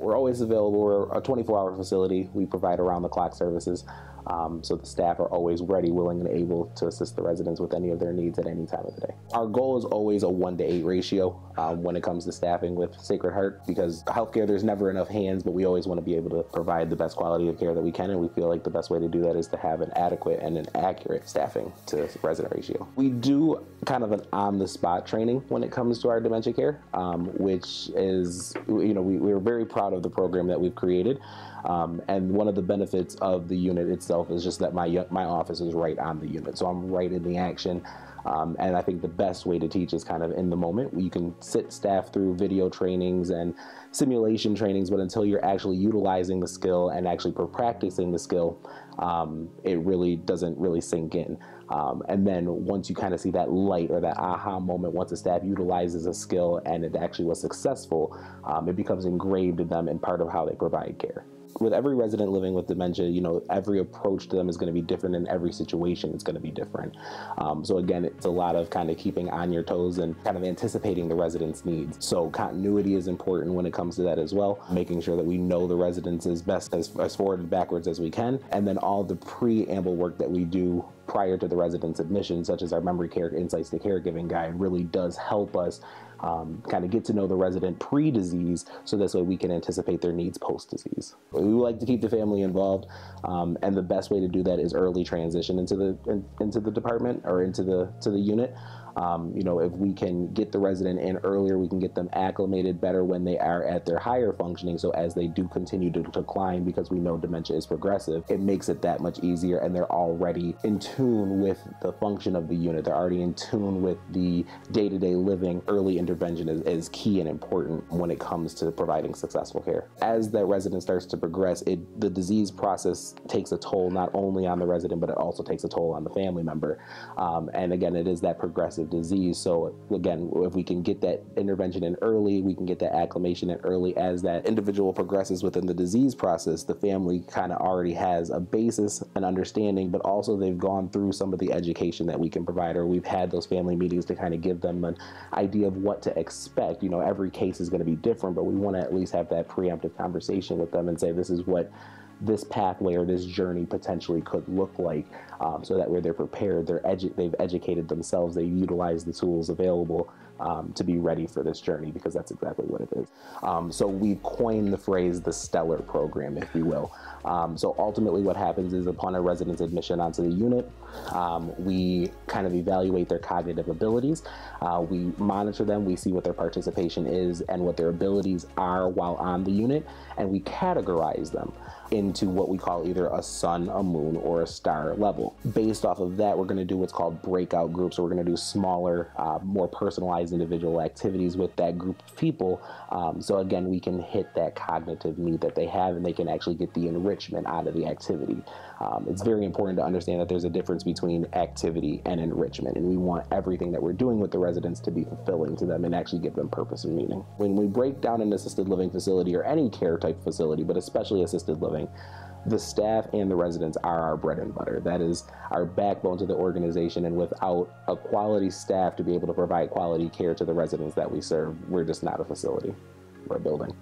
We're always available. We're a 24-hour facility. We provide around-the-clock services. So the staff are always ready, willing, and able to assist the residents with any of their needs at any time of the day. Our goal is always a 1-to-8 ratio when it comes to staffing with Sacred Heart, because healthcare, there's never enough hands, but we always want to be able to provide the best quality of care that we can, and we feel like the best way to do that is to have an adequate and an accurate staffing to resident ratio. We do kind of an on-the-spot training when it comes to our dementia care, which is, we're very proud of the program that we've created. And one of the benefits of the unit itself is just that my office is right on the unit, so I'm right in the action. And I think the best way to teach is kind of in the moment. You can sit staff through video trainings and simulation trainings, but until you're actually utilizing the skill and actually practicing the skill, it really doesn't really sink in. And then once you kind of see that light or that aha moment, once the staff utilizes a skill and it actually was successful, it becomes engraved in them and part of how they provide care. With every resident living with dementia, every approach to them is going to be different, and every situation is going to be different. So again, it's a lot of kind of keeping on your toes and kind of anticipating the residents' needs. So continuity is important when it comes to that as well, making sure that we know the residents as best as forward and backwards as we can, and then all the preamble work that we do prior to the resident's admission, such as our memory care insights to caregiving guide, really does help us kind of get to know the resident pre-disease, so this way we can anticipate their needs post-disease. We like to keep the family involved, and the best way to do that is early transition into the department or into the unit. If we can get the resident in earlier, we can get them acclimated better when they are at their higher functioning. So as they do continue to decline, because we know dementia is progressive, it makes it that much easier, and they're already in tune with the function of the unit. They're already in tune with the day-to-day living. Early intervention is key and important when it comes to providing successful care. As that resident starts to progress, the disease process takes a toll not only on the resident, but it also takes a toll on the family member. And again, it is that progressive disease. So again, if we can get that intervention in early, we can get that acclimation in early. As that individual progresses within the disease process, the family kind of already has a basis, an understanding, but also they've gone through some of the education that we can provide, or we've had those family meetings to kind of give them an idea of what to expect. Every case is going to be different, but we want to at least have that preemptive conversation with them and say, this is what this pathway or this journey potentially could look like, so that way they're prepared, they've educated themselves, they've utilized the tools available to be ready for this journey, because that's exactly what it is. So we've coined the phrase the stellar program, if you will. So ultimately what happens is, upon a resident's admission onto the unit, we kind of evaluate their cognitive abilities. We monitor them, we see what their participation is and what their abilities are while on the unit, and we categorize them into what we call either a sun, a moon, or a star level. Based off of that, we're going to do what's called breakout groups. So we're going to do smaller, more personalized individual activities with that group of people. So again, we can hit that cognitive need that they have, and they can actually get the enrichment out of the activity. It's very important to understand that there's a difference between activity and enrichment, and we want everything that we're doing with the residents to be fulfilling to them and actually give them purpose and meaning. When we break down an assisted living facility, or any care type facility, but especially assisted living, the staff and the residents are our bread and butter. That is our backbone to the organization, and without a quality staff to be able to provide quality care to the residents that we serve, we're just not a facility, we're a building.